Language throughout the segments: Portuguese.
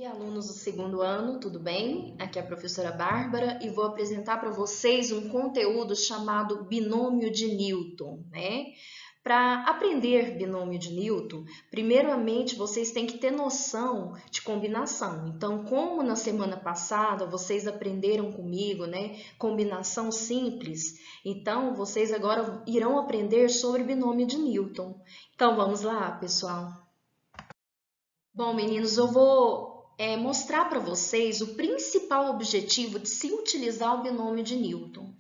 dia, alunos do segundo ano, tudo bem? Aqui é a professora Bárbara e vou apresentar para vocês um conteúdo chamado binômio de Newton, né? Para aprender binômio de Newton, primeiramente vocês têm que ter noção de combinação. Então, como na semana passada vocês aprenderam comigo, né? Combinação simples, então vocês agora irão aprender sobre binômio de Newton. Então, vamos lá, pessoal? Bom, meninos, eu vou mostrar para vocês o principal objetivo de se utilizar o binômio de Newton.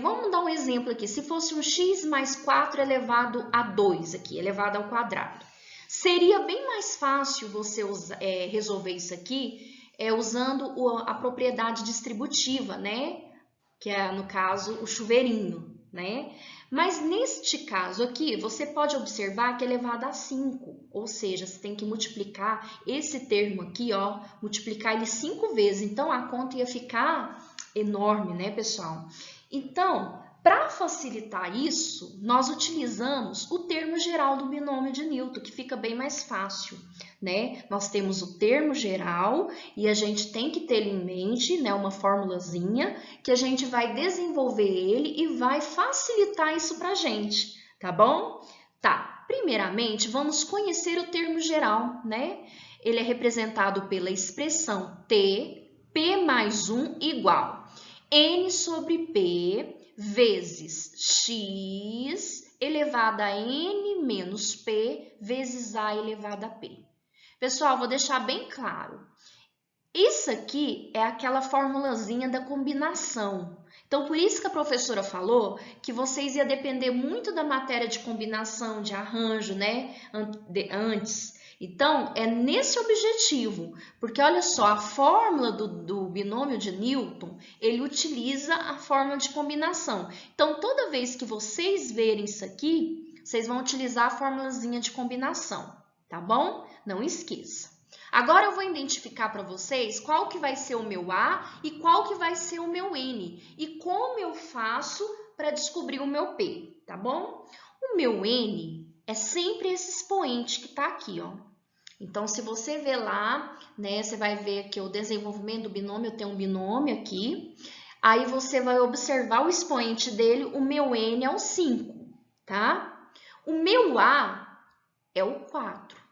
Vamos dar um exemplo aqui. Se fosse um x mais 4 elevado a 2, aqui, elevado ao quadrado. Seria bem mais fácil você resolver isso aqui usando a propriedade distributiva, né? Que é, no caso, o chuveirinho, né? Mas neste caso aqui, você pode observar que é elevado a 5, ou seja, você tem que multiplicar esse termo aqui, ó, multiplicar ele 5 vezes, então a conta ia ficar enorme, né, pessoal? Então, para facilitar isso, nós utilizamos o termo geral do binômio de Newton, que fica bem mais fácil, né? Nós temos o termo geral e a gente tem que ter em mente, né, uma formulazinha que a gente vai desenvolver ele e vai facilitar isso para a gente, tá bom? Tá, primeiramente vamos conhecer o termo geral, né? Ele é representado pela expressão T, P mais 1 igual N sobre P vezes X elevado a N menos P vezes A elevado a P. Pessoal, vou deixar bem claro. Isso aqui é aquela formulazinha da combinação. Então, por isso que a professora falou que vocês iam depender muito da matéria de combinação, de arranjo, né? Antes. Então, é nesse objetivo. Porque, olha só, a fórmula do binômio de Newton, ele utiliza a fórmula de combinação. Então, toda vez que vocês verem isso aqui, vocês vão utilizar a formulazinha de combinação, tá bom? Não esqueça. Agora eu vou identificar para vocês qual que vai ser o meu A e qual que vai ser o meu N e como eu faço para descobrir o meu P, tá bom? O meu N é sempre esse expoente que está aqui, ó. Então, se você ver lá, né, você vai ver que o desenvolvimento do binômio tem um binômio aqui. Aí você vai observar o expoente dele, o meu N é o 5, tá? O meu A é o 4.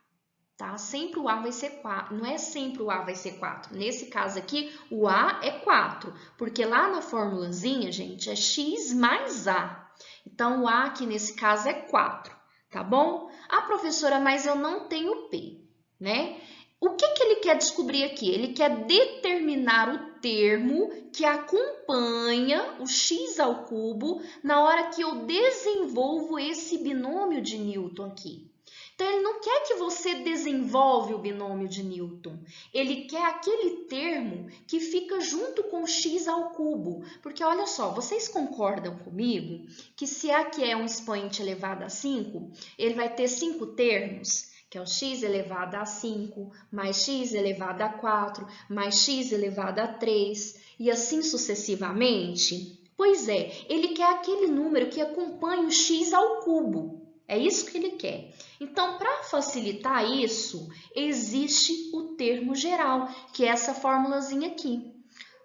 Tá? Sempre o A vai ser 4, não é sempre o A vai ser 4. Nesse caso aqui, o A é 4, porque lá na formulazinha, gente, é X mais A. Então, o A aqui nesse caso é 4, tá bom? Ah, professora, mas eu não tenho P, né? O que ele quer descobrir aqui? Ele quer determinar o termo que acompanha o x ao cubo na hora que eu desenvolvo esse binômio de Newton aqui. Então, ele não quer que você desenvolve o binômio de Newton. Ele quer aquele termo que fica junto com x ao cubo. Porque, olha só, vocês concordam comigo que se aqui é um expoente elevado a 5, ele vai ter 5 termos, que é o x elevado a 5, mais x elevado a 4, mais x elevado a 3, e assim sucessivamente? Pois é, ele quer aquele número que acompanha o x ao cubo. É isso que ele quer. Então, para facilitar isso, existe o termo geral, que é essa formulazinha aqui.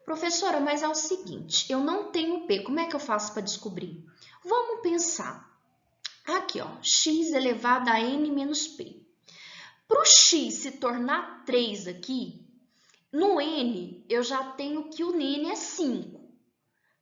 Professora, mas é o seguinte, eu não tenho P, como é que eu faço para descobrir? Vamos pensar. Aqui, ó, x elevado a n menos P. Para o x se tornar 3 aqui, no n eu já tenho que o n é 5.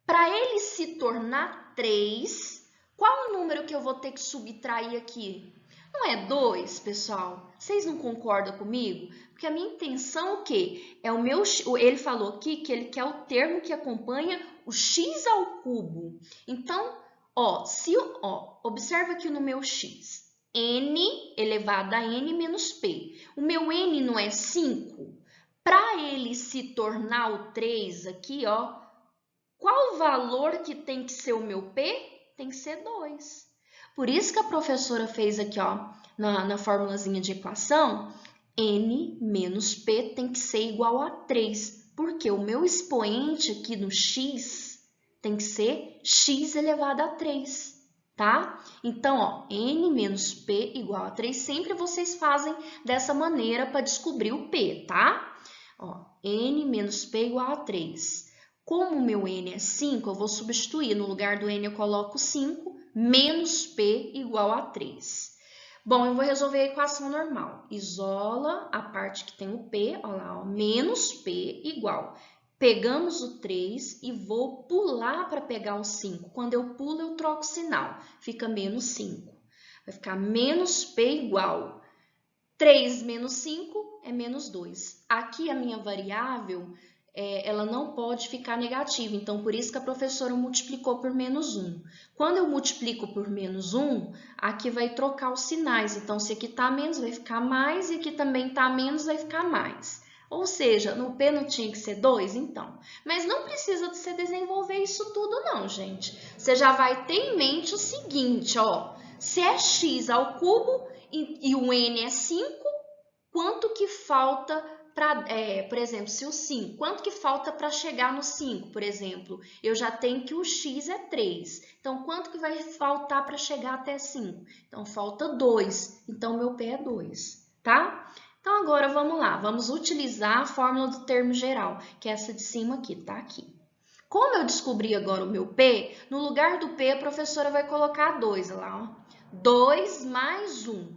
Para ele se tornar 3, qual o número que eu vou ter que subtrair aqui? Não é 2, pessoal? Vocês não concordam comigo? Porque a minha intenção o quê? É o meu, ele falou aqui que ele quer o termo que acompanha o x ao cubo. Então, ó, observa aqui no meu x. N elevado a n menos P. O meu n não é 5? Para ele se tornar o 3 aqui, ó, qual o valor que tem que ser o meu P? Tem que ser 2. Por isso que a professora fez aqui, ó, na formulazinha de equação, N menos P tem que ser igual a 3, porque o meu expoente aqui no x tem que ser x elevado a 3, tá? Então, ó, n menos p igual a 3, sempre vocês fazem dessa maneira para descobrir o p, tá? Ó, n menos p igual a 3. Como o meu n é 5, eu vou substituir. No lugar do n eu coloco 5, menos p igual a 3. Bom, eu vou resolver a equação normal. Isola a parte que tem o p, olha lá, ó, menos p igual. Pegamos o 3 e vou pular para pegar o 5. Quando eu pulo, eu troco o sinal. Fica menos 5. Vai ficar menos p igual. 3 menos 5 é menos 2. Aqui a minha variável, ela não pode ficar negativa, então por isso que a professora multiplicou por menos 1. Quando eu multiplico por menos 1, aqui vai trocar os sinais. Então, se aqui está menos, vai ficar mais, e aqui também está menos, vai ficar mais. Ou seja, no P não tinha que ser 2, então. Mas não precisa de você desenvolver isso tudo não, gente. Você já vai ter em mente o seguinte, ó. Se é x ao cubo e o n é 5, quanto que falta para, por exemplo, se o 5, quanto que falta para chegar no 5, por exemplo? Eu já tenho que o x é 3. Então, quanto que vai faltar para chegar até 5? Então, falta 2. Então, meu P é 2, tá? Então, agora vamos lá, vamos utilizar a fórmula do termo geral, que é essa de cima aqui, tá aqui. Como eu descobri agora o meu P, no lugar do P a professora vai colocar 2, olha lá, ó. 2 mais 1.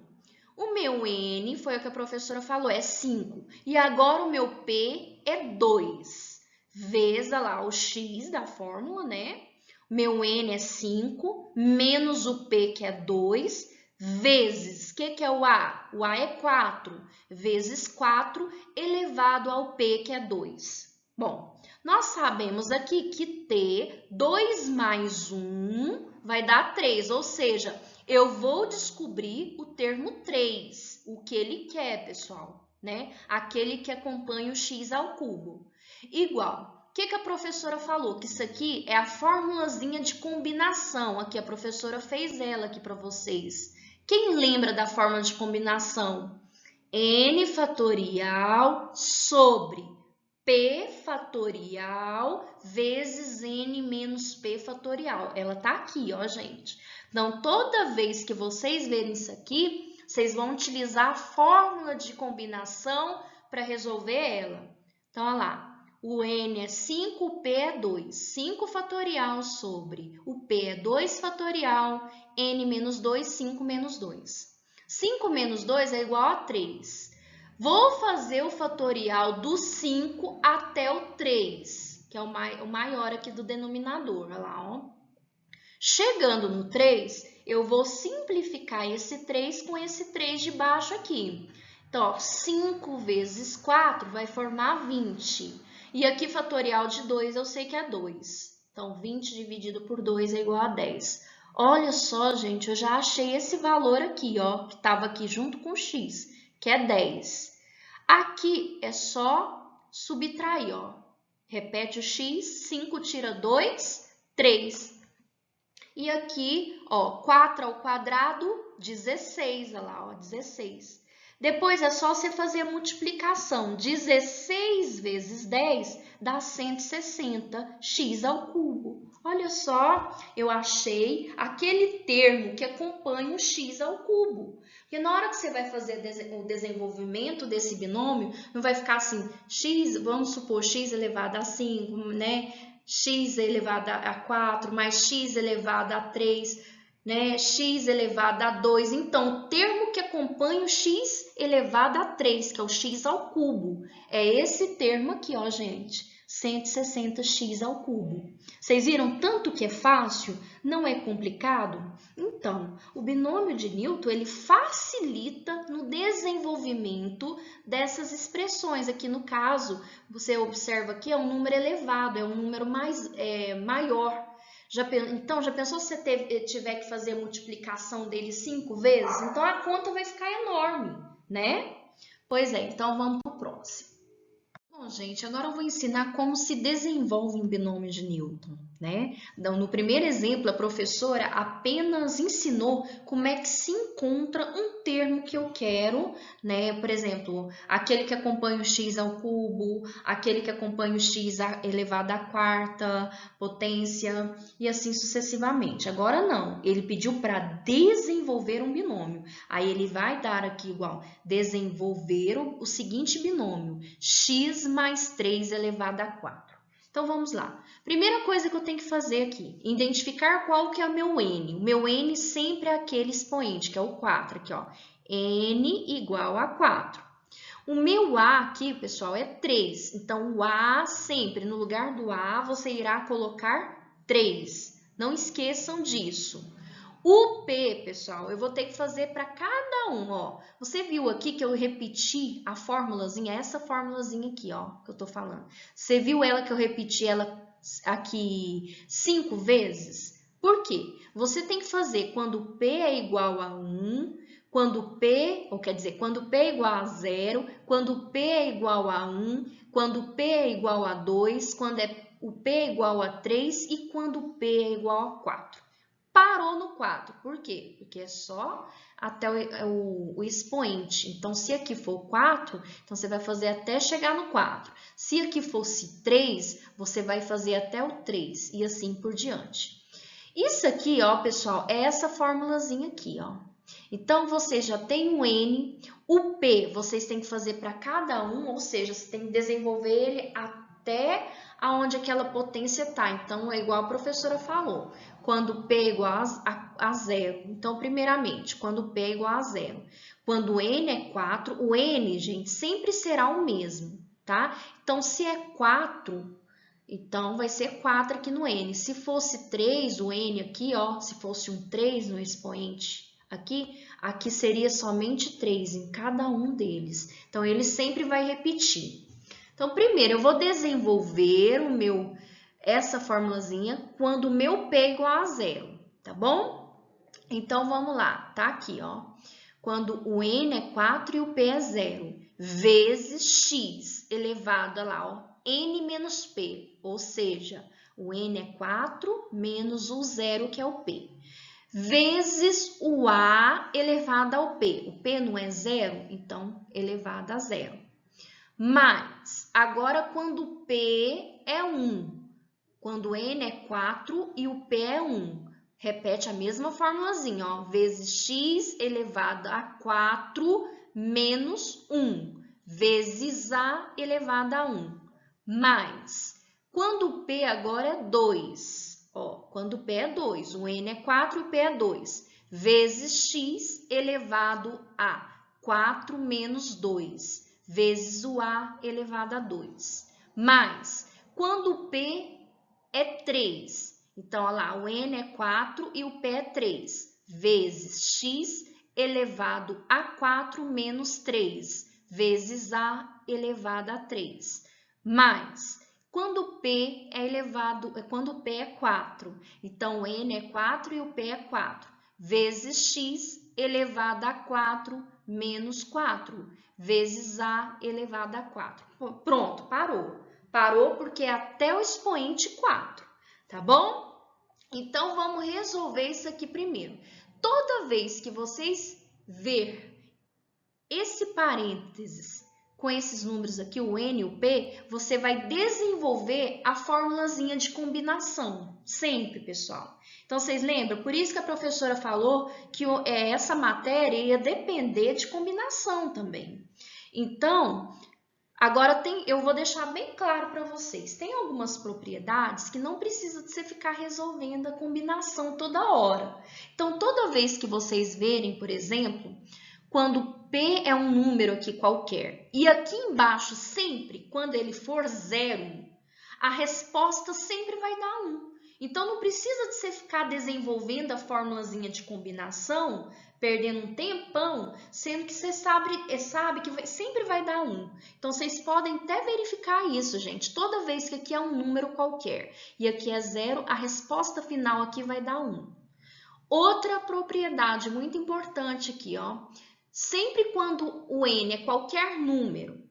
O meu N, foi o que a professora falou, é 5. E agora o meu P é 2. Vezes, olha lá, o X da fórmula, né? Meu N é 5, menos o P, que é 2, vezes, o que é o A? O A é 4, vezes 4 elevado ao P, que é 2. Bom, nós sabemos aqui que T, 2 mais 1 vai dar 3, ou seja, eu vou descobrir o termo 3, o que ele quer, pessoal, né? Aquele que acompanha o x ao cubo. Igual. O que a professora falou? Que isso aqui é a formulazinha de combinação. Aqui a professora fez ela aqui para vocês. Quem lembra da fórmula de combinação? N fatorial sobre P fatorial vezes N menos P fatorial. Ela tá aqui, ó, gente. Então, toda vez que vocês verem isso aqui, vocês vão utilizar a fórmula de combinação para resolver ela. Então, olha lá. O N é 5, o P é 2. 5 fatorial sobre o P é 2 fatorial, N menos 2, 5 menos 2. 5 menos 2 é igual a 3. Vou fazer o fatorial do 5 até o 3, que é o maior aqui do denominador. Olha lá, ó. Chegando no 3, eu vou simplificar esse 3 com esse 3 de baixo aqui. Então, ó, 5 vezes 4 vai formar 20. E aqui, fatorial de 2, eu sei que é 2. Então, 20 dividido por 2 é igual a 10. Olha só, gente, eu já achei esse valor aqui, ó, que estava aqui junto com o x, que é 10. Aqui é só subtrair, ó. Repete o x, 5 tira 2, 3. E aqui, ó, 4 ao quadrado, 16, olha lá, ó, 16. Depois é só você fazer a multiplicação. 16 vezes 10 dá 160, x ao cubo. Olha só, eu achei aquele termo que acompanha o x ao cubo. Porque na hora que você vai fazer o desenvolvimento desse binômio, não vai ficar assim, x, vamos supor, x elevado a 5, né? X elevado a 4, mais x elevado a 3, né? X elevado a 2. Então, o termo que acompanha o x elevado a 3, que é o x ao cubo, é esse termo aqui, ó, gente. 160x ao cubo. Vocês viram tanto que é fácil? Não é complicado? Então, o binômio de Newton, ele facilita no desenvolvimento dessas expressões. Aqui no caso, você observa que é um número elevado, é um número maior. Então, já pensou se você tiver que fazer a multiplicação dele 5 vezes? Então, a conta vai ficar enorme, né? Pois é, então vamos para o próximo. Bom, gente, agora eu vou ensinar como se desenvolve um binômio de Newton, né? Então, no primeiro exemplo, a professora apenas ensinou como é que se encontra um termo que eu quero, né? Por exemplo, aquele que acompanha o x ao cubo, aquele que acompanha o x elevado à quarta potência e assim sucessivamente. Agora não, ele pediu para desenvolver um binômio. Aí ele vai dar aqui igual desenvolver o seguinte binômio, x mais 3 elevado a 4. Então, vamos lá. Primeira coisa que eu tenho que fazer aqui, identificar qual que é o meu n. O meu n sempre é aquele expoente, que é o 4, aqui, ó. N igual a 4. O meu A aqui, pessoal, é 3. Então, o A sempre, no lugar do A, você irá colocar 3. Não esqueçam disso. O P, pessoal, eu vou ter que fazer para cada um, ó. Você viu aqui que eu repeti a formulazinha, essa formulazinha aqui, ó, que eu tô falando. Você viu ela que eu repeti ela aqui 5 vezes? Por quê? Você tem que fazer quando P é igual a 1, quando P, ou quer dizer, quando P é igual a 0, quando P é igual a 1, quando P é igual a 2, quando o P é igual a 3 e quando P é igual a 4. Parou no 4. Por quê? Porque é só até o expoente. Então, se aqui for 4, então você vai fazer até chegar no 4. Se aqui fosse 3, você vai fazer até o 3 e assim por diante. Isso aqui, ó, pessoal, é essa formulazinha aqui, ó. Então, você já tem o N, o P vocês têm que fazer para cada um, ou seja, você tem que desenvolver ele até aonde aquela potência está. Então, é igual a professora falou, quando P é igual a 0. Então, primeiramente, quando P é igual a 0. Quando N é 4, o N, gente, sempre será o mesmo, tá? Então, se é 4, então vai ser 4 aqui no N. Se fosse 3, o N aqui, ó, se fosse um 3 no expoente aqui seria somente 3 em cada um deles. Então, ele sempre vai repetir. Então, primeiro, eu vou desenvolver essa formulazinha quando o meu P é igual a 0, tá bom? Então, vamos lá, tá aqui, ó. Quando o N é 4 e o P é 0, vezes x elevado a lá, ó, N menos P, ou seja, o N é 4 menos o 0, que é o P, vezes o A elevado ao P. O P não é 0, então elevado a 0. Mas, agora quando o P é 1, quando N é 4 e o P é 1, repete a mesma formulazinha, ó, vezes x elevado a 4 menos 1, vezes A elevado a 1, mais, quando o P agora é 2, ó, quando o P é 2, o N é 4 e o P é 2, vezes x elevado a 4 menos 2, vezes o A elevado a 2, mais, quando o P é 3, então, olha lá, o N é 4 e o P é 3, vezes x elevado a 4 menos 3, vezes A elevado a 3, mais, quando o P é 4, então o N é 4 e o P é 4, vezes x elevado a 4 menos 4, vezes A elevado a 4. Pronto, parou. Parou porque é até o expoente 4, tá bom? Então, vamos resolver isso aqui primeiro. Toda vez que vocês ver esse parênteses com esses números aqui, o N e o P, você vai desenvolver a formulazinha de combinação, sempre, pessoal. Então, vocês lembram? Por isso que a professora falou que essa matéria ia depender de combinação também. Então, agora eu vou deixar bem claro para vocês. Tem algumas propriedades que não precisa de você ficar resolvendo a combinação toda hora. Então, toda vez que vocês verem, por exemplo, quando P é um número aqui qualquer, e aqui embaixo sempre, quando ele for 0, a resposta sempre vai dar 1. Então, não precisa de você ficar desenvolvendo a formulazinha de combinação, perdendo um tempão, sendo que você sabe que sempre vai dar 1. Então, vocês podem até verificar isso, gente. Toda vez que aqui é um número qualquer e aqui é 0, a resposta final aqui vai dar 1. Outra propriedade muito importante aqui, ó. Sempre quando o N é qualquer número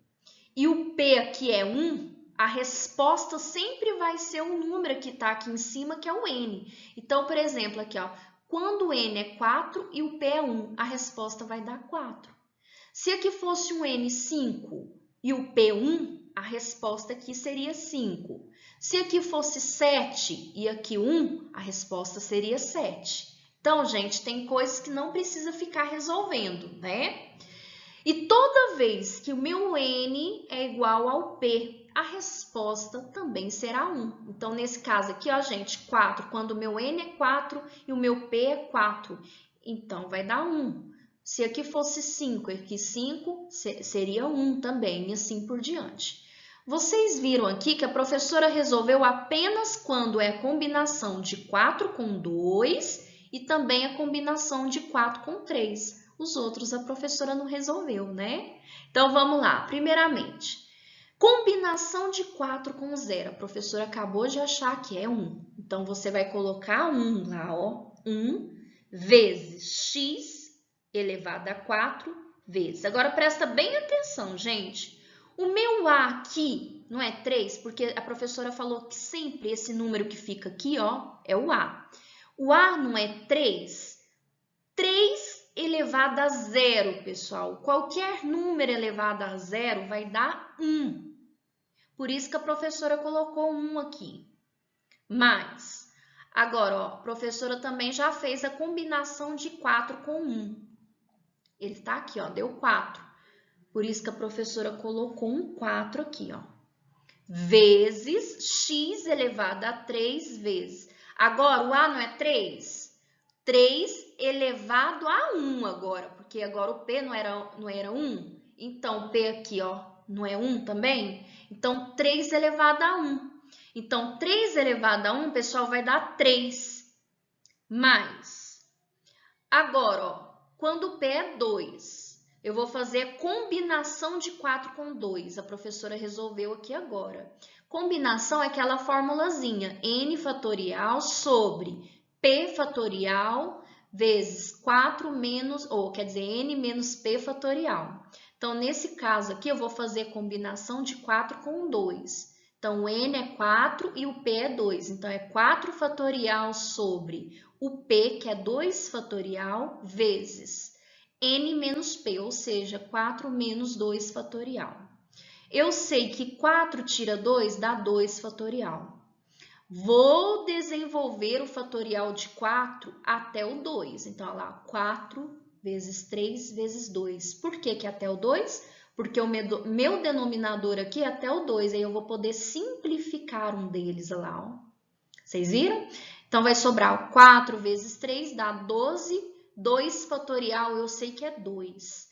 e o P aqui é 1, a resposta sempre vai ser o número que está aqui em cima, que é o n. Então, por exemplo, aqui, ó, quando o n é 4 e o p é 1, a resposta vai dar 4. Se aqui fosse um n 5 e o p 1, a resposta aqui seria 5. Se aqui fosse 7 e aqui 1, a resposta seria 7. Então, gente, tem coisas que não precisa ficar resolvendo, né? E toda vez que o meu n é igual ao p, a resposta também será 1. Então, nesse caso aqui, ó, gente, 4, quando o meu n é 4 e o meu p é 4, então vai dar 1. Se aqui fosse 5, aqui 5 seria 1 também, e assim por diante. Vocês viram aqui que a professora resolveu apenas quando é a combinação de 4 com 2 e também a combinação de 4 com 3. Os outros a professora não resolveu, né? Então, vamos lá. Primeiramente, combinação de 4 com 0. A professora acabou de achar que é 1. Então, você vai colocar 1 lá, ó. 1 vezes x elevado a 4 vezes. Agora, presta bem atenção, gente. O meu a aqui não é 3, porque a professora falou que sempre esse número que fica aqui, ó, é o a. O a não é 3? 3 elevado a 0, pessoal. Qualquer número elevado a 0 vai dar 1. Por isso que a professora colocou 1 aqui. Mas, agora, ó, a professora também já fez a combinação de 4 com 1. Ele está aqui, ó, deu 4. Por isso que a professora colocou um 4 aqui, ó. Vezes x elevado a 3 vezes. Agora, o a não é 3? 3 elevado a 1 agora, porque agora o p não era 1. Então, o p aqui, ó, não é 1 também? Então, 3 elevado a 1. Então, 3 elevado a 1, pessoal, vai dar 3. Mais. Agora, ó, quando o p é 2, eu vou fazer combinação de 4 com 2. A professora resolveu aqui agora. Combinação é aquela formulazinha, n fatorial sobre p fatorial vezes 4 menos, ou quer dizer, n menos p fatorial. Então, nesse caso aqui, eu vou fazer combinação de 4 com 2. Então, o n é 4 e o p é 2. Então, é 4 fatorial sobre o p, que é 2 fatorial, vezes n menos p, ou seja, 4 menos 2 fatorial. Eu sei que 4 tira 2 dá 2 fatorial. Vou desenvolver o fatorial de 4 até o 2. Então, olha lá, 4 vezes 3 vezes 2. Por que que até o 2? Porque o meu denominador aqui é até o 2. Aí eu vou poder simplificar um deles lá, ó. Vocês viram? Então, vai sobrar 4 vezes 3 dá 12. 2 fatorial eu sei que é 2.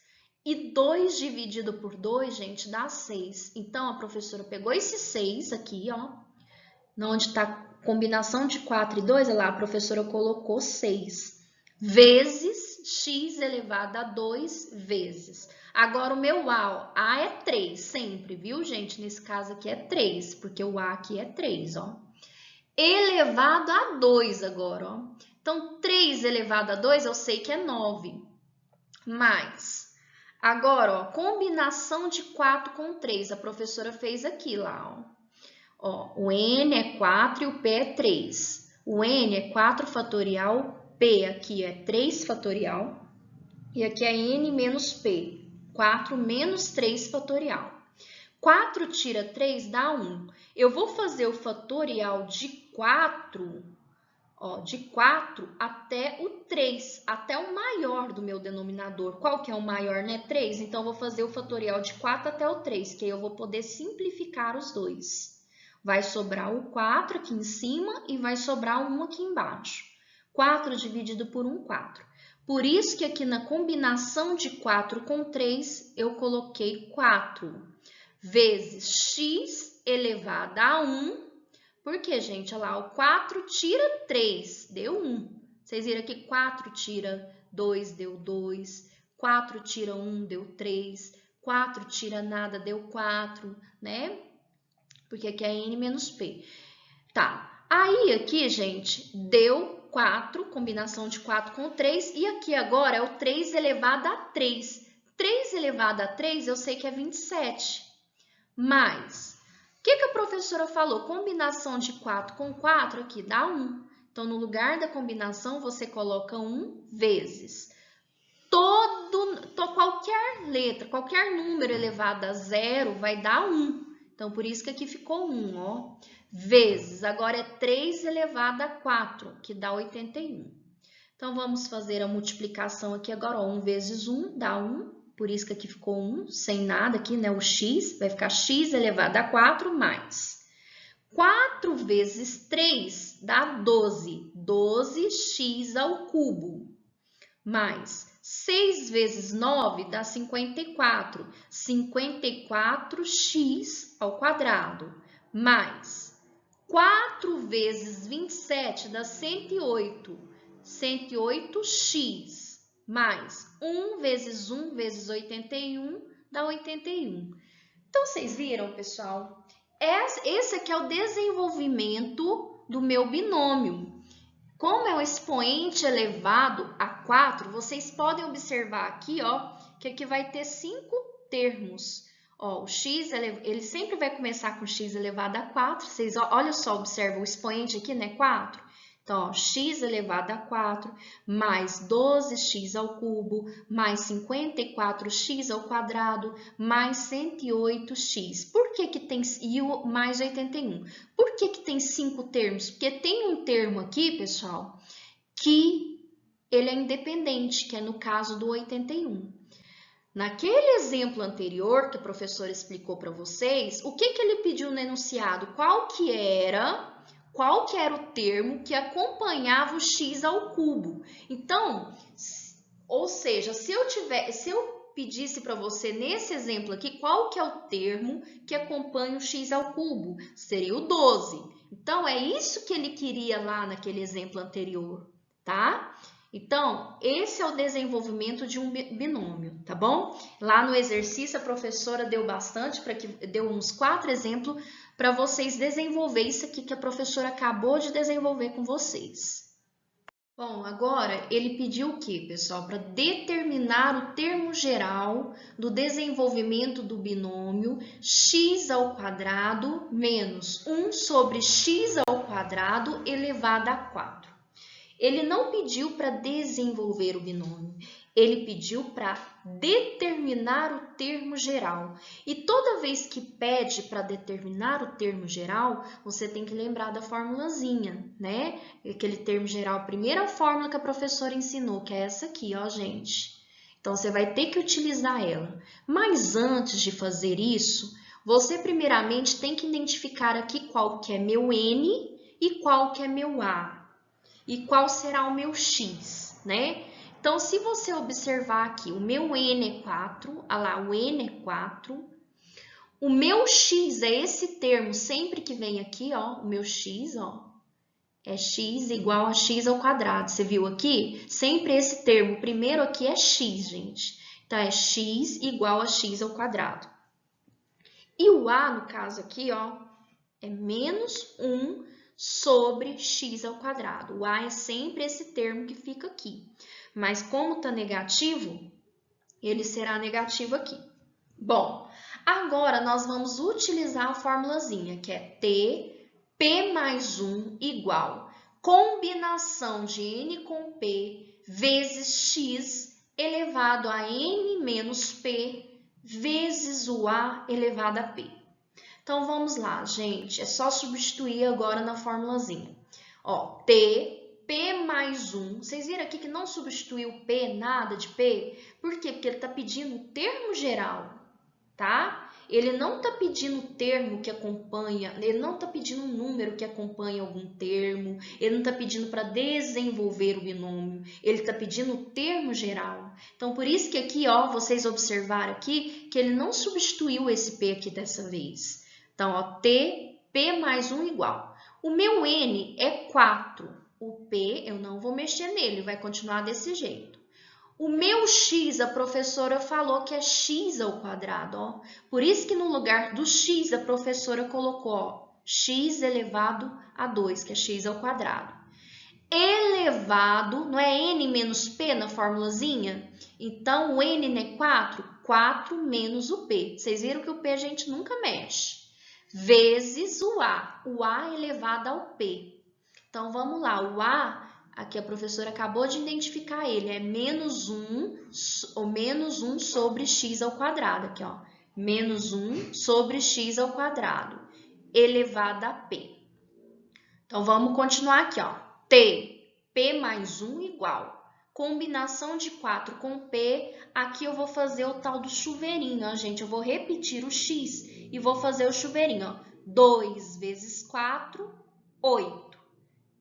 E 2 dividido por 2, gente, dá 6. Então, a professora pegou esse 6 aqui, ó. Onde está a combinação de 4 e 2, lá a professora colocou 6. Vezes x elevado a 2 vezes. Agora, o meu a, ó, a é 3 sempre, viu, gente? Nesse caso aqui é 3, porque o a aqui é 3, ó. Elevado a 2 agora, ó. Então, 3 elevado a 2 eu sei que é 9. Mais, agora, ó, combinação de 4 com 3. A professora fez aqui lá, ó. Ó, o n é 4 e o p é 3. O n é 4 fatorial, p aqui é 3 fatorial. E aqui é n menos p, 4 menos 3 fatorial. 4 tira 3 dá 1. Eu vou fazer o fatorial de 4, ó, de 4 até o 3, até o maior do meu denominador. Qual que é o maior, né? 3. Então, eu vou fazer o fatorial de 4 até o 3, que aí eu vou poder simplificar os dois. Vai sobrar o 4 aqui em cima e vai sobrar o 1 aqui embaixo. 4 dividido por 1, 4. Por isso que aqui na combinação de 4 com 3, eu coloquei 4 vezes x elevado a 1. Por quê, gente? Olha lá, o 4 tira 3, deu 1. Vocês viram aqui, 4 tira 2, deu 2. 4 tira 1, deu 3. 4 tira nada, deu 4, né? Porque aqui é n menos p. Tá, aí aqui, gente, deu 4, combinação de 4 com 3, e aqui agora é o 3 elevado a 3. 3 elevado a 3 eu sei que é 27. Mais que a professora falou? Combinação de 4 com 4 aqui dá 1. Então, no lugar da combinação, você coloca 1 vezes. Qualquer letra, qualquer número elevado a 0 vai dar 1. Então, por isso que aqui ficou 1, ó. Vezes, agora é 3 elevado a 4, que dá 81. Então, vamos fazer a multiplicação aqui agora, ó. 1 vezes 1 dá 1, por isso que aqui ficou 1, sem nada aqui, né? O x, vai ficar x elevado a 4 mais 4 vezes 3 dá 12, 12x ao cubo, mais 6 vezes 9 dá 54, 54x ao quadrado, mais 4 vezes 27 dá 108, 108x, mais 1 vezes 1 vezes 81 dá 81. Então, vocês viram, pessoal? Esse aqui é o desenvolvimento do meu binômio. Como é um expoente elevado a 4, vocês podem observar aqui, ó, que aqui vai ter 5 termos. Ó, o x, ele sempre vai começar com x elevado a 4. Vocês, olha só, observa o expoente aqui, né, 4. Então, ó, x elevado a 4, mais 12x ao cubo, mais 54x ao quadrado, mais 108x. Por que que tem, e o mais 81? Por que que tem 5 termos? Porque tem um termo aqui, pessoal, que ele é independente, que é no caso do 81. Naquele exemplo anterior que a professora explicou para vocês, o que que ele pediu no enunciado? Qual que era o termo que acompanhava o x ao cubo? Então, ou seja, se eu pedisse para você nesse exemplo aqui, qual que é o termo que acompanha o x ao cubo? Seria o 12. Então, é isso que ele queria lá naquele exemplo anterior, tá? Então, esse é o desenvolvimento de um binômio, tá bom? Lá no exercício, a professora deu deu uns 4 exemplos para vocês desenvolver isso aqui que a professora acabou de desenvolver com vocês. Bom, agora ele pediu o quê, pessoal? Para determinar o termo geral do desenvolvimento do binômio x ao quadrado menos 1 sobre x ao quadrado elevado a 4. Ele não pediu para desenvolver o binômio, ele pediu para determinar o termo geral. E toda vez que pede para determinar o termo geral, você tem que lembrar da formulazinha, né? Aquele termo geral, a primeira fórmula que a professora ensinou, que é essa aqui, ó, gente. Então, você vai ter que utilizar ela. Mas antes de fazer isso, você primeiramente tem que identificar aqui qual que é meu N e qual que é meu A. E qual será o meu x, né? Então, se você observar aqui, o meu n é 4, olha lá, o n é 4. O meu x é esse termo, sempre que vem aqui, ó, o meu x, ó, é x igual a x ao quadrado. Você viu aqui? Sempre esse termo, o primeiro aqui é x, gente. Então, é x igual a x ao quadrado. E o a, no caso aqui, ó, é menos 1 sobre x ao quadrado. O a é sempre esse termo que fica aqui. Mas como está negativo, ele será negativo aqui. Bom, agora nós vamos utilizar a formulazinha, que é t, p mais 1 igual combinação de n com p vezes x elevado a n menos p vezes o a elevado a p. Então, vamos lá, gente. É só substituir agora na formulazinha. Ó, P mais 1. Vocês viram aqui que não substituiu P, nada de P? Por quê? Porque ele está pedindo o termo geral, tá? Ele não está pedindo o termo que acompanha, ele não está pedindo um número que acompanha algum termo, ele não está pedindo para desenvolver o binômio, ele está pedindo o termo geral. Então, por isso que aqui, ó, vocês observaram aqui que ele não substituiu esse P aqui dessa vez. Então, ó, P mais 1 igual. O meu N é 4. O P eu não vou mexer nele, vai continuar desse jeito. O meu X, a professora falou que é X ao quadrado, ó. Por isso que no lugar do X, a professora colocou, ó, X elevado a 2, que é X ao quadrado. Elevado, não é N menos P na formulazinha? Então, o N é 4, 4 menos o P. Vocês viram que o P a gente nunca mexe. vezes o A elevado ao P. Então, vamos lá, o A, aqui a professora acabou de identificar ele, é menos 1 sobre x ao quadrado, aqui ó, menos 1 sobre x ao quadrado, elevado a P. Então, vamos continuar aqui, ó, P mais 1 igual. Combinação de 4 com P, aqui eu vou fazer o tal do chuveirinho, ó, gente. Eu vou repetir o x e vou fazer o chuveirinho, ó. 2 vezes 4, 8.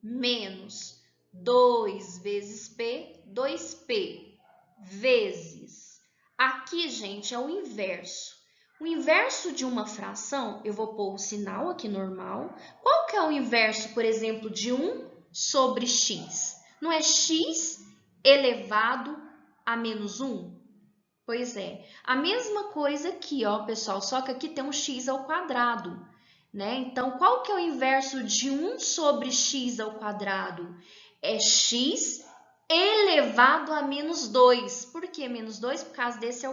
Menos 2 vezes P, 2P. Vezes. Aqui, gente, é o inverso. O inverso de uma fração, eu vou pôr o sinal aqui normal. Qual que é o inverso, por exemplo, de 1 sobre x? Não é x elevado a menos 1? Pois é. A mesma coisa aqui, ó, pessoal, só que aqui tem um x ao quadrado, né? Então, qual que é o inverso de 1 sobre x ao quadrado? É x elevado a menos 2. Por que menos 2? Por causa esse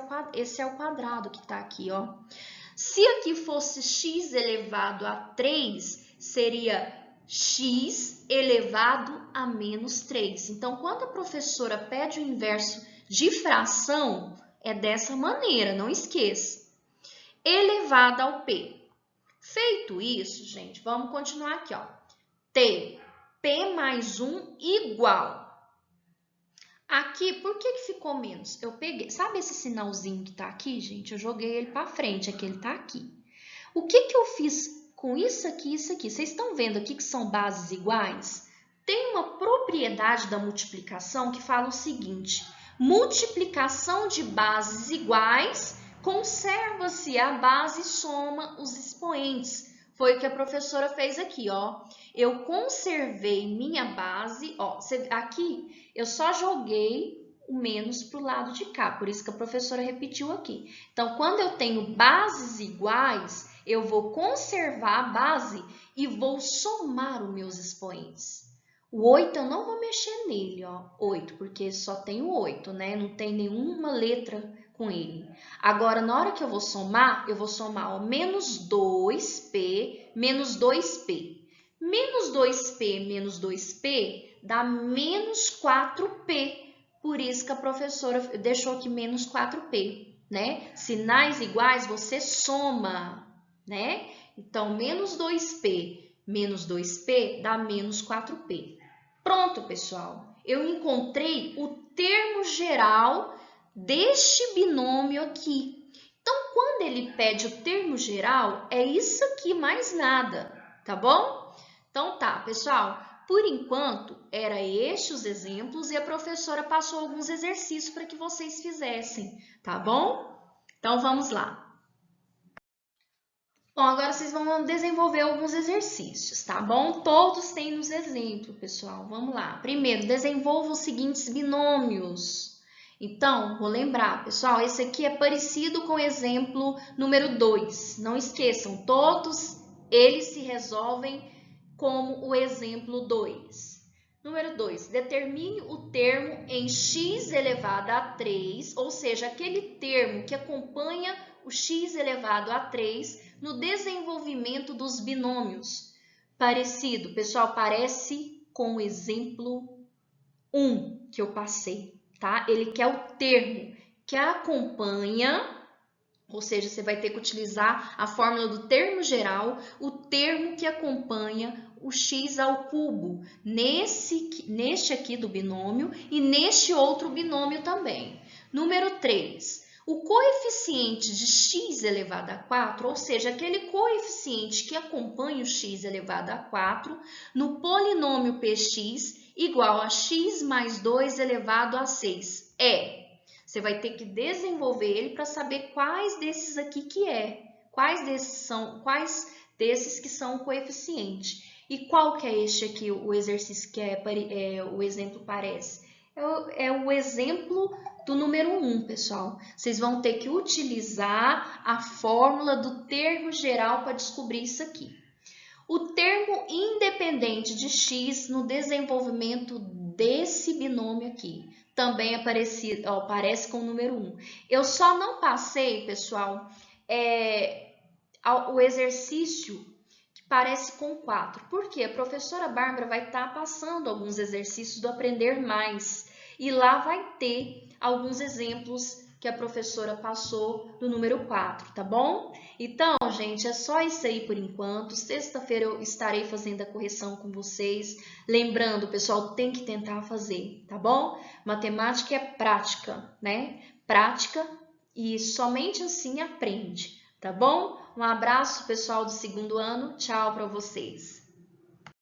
é o quadrado que está aqui, ó. Se aqui fosse x elevado a 3, seria x elevado a menos 3. Então, quando a professora pede o inverso de fração, é dessa maneira, não esqueça. Elevado ao P. Feito isso, gente, vamos continuar aqui, ó. P mais 1 igual. Aqui, por que ficou menos? Eu peguei, sabe esse sinalzinho que tá aqui, gente? Eu joguei ele para frente, aqui ele tá aqui. O que eu fiz com isso aqui e isso aqui? Vocês estão vendo aqui que são bases iguais? Tem uma propriedade da multiplicação que fala o seguinte: multiplicação de bases iguais, conserva-se a base e soma os expoentes. Foi o que a professora fez aqui, ó. Eu conservei minha base, ó. Aqui eu só joguei o menos para o lado de cá, por isso que a professora repetiu aqui. Então, quando eu tenho bases iguais, eu vou conservar a base e vou somar os meus expoentes. O 8 eu não vou mexer nele, ó, 8, porque só tem o 8, né? Não tem nenhuma letra com ele. Agora, na hora que eu vou somar ó, menos 2P menos 2P. Menos 2P menos 2P dá menos 4P. Por isso que a professora deixou aqui menos 4P, né? Sinais iguais você soma, né? Então, menos 2P dá menos 4P. Pronto, pessoal. Eu encontrei o termo geral deste binômio aqui. Então, quando ele pede o termo geral, é isso aqui mais nada, tá bom? Então, tá, pessoal. Por enquanto, era estes os exemplos e a professora passou alguns exercícios para que vocês fizessem, tá bom? Então, vamos lá. Bom, agora vocês vão desenvolver alguns exercícios, tá bom? Todos têm nos exemplos, pessoal. Vamos lá. Primeiro, desenvolva os seguintes binômios. Então, vou lembrar, pessoal, esse aqui é parecido com o exemplo número 2. Não esqueçam, todos eles se resolvem como o exemplo 2. Número 2, determine o termo em x elevado a 3, ou seja, aquele termo que acompanha o x elevado a 3 no desenvolvimento dos binômios. Parecido, pessoal, parece com o exemplo 1 que eu passei, tá? Ele quer o termo que acompanha, ou seja, você vai ter que utilizar a fórmula do termo geral, o termo que acompanha o x ao cubo, neste aqui do binômio e neste outro binômio também. Número 3. O coeficiente de x elevado a 4, ou seja, aquele coeficiente que acompanha o x elevado a 4, no polinômio px igual a x mais 2 elevado a 6. Você vai ter que desenvolver ele para saber quais desses aqui que é. Quais desses que são o coeficiente. E qual que é este aqui, o exercício que o exemplo parece? É o exemplo do número 1, pessoal. Vocês vão ter que utilizar a fórmula do termo geral para descobrir isso aqui. O termo independente de x no desenvolvimento desse binômio aqui também parece com o número 1. Eu só não passei, pessoal, o exercício que parece com 4. Por quê? A professora Bárbara vai estar passando alguns exercícios do Aprender Mais. E lá vai ter alguns exemplos que a professora passou do número 4, tá bom? Então, gente, é só isso aí por enquanto. Sexta-feira eu estarei fazendo a correção com vocês. Lembrando, pessoal, tem que tentar fazer, tá bom? Matemática é prática, né? Prática e somente assim aprende, tá bom? Um abraço, pessoal do segundo ano. Tchau para vocês.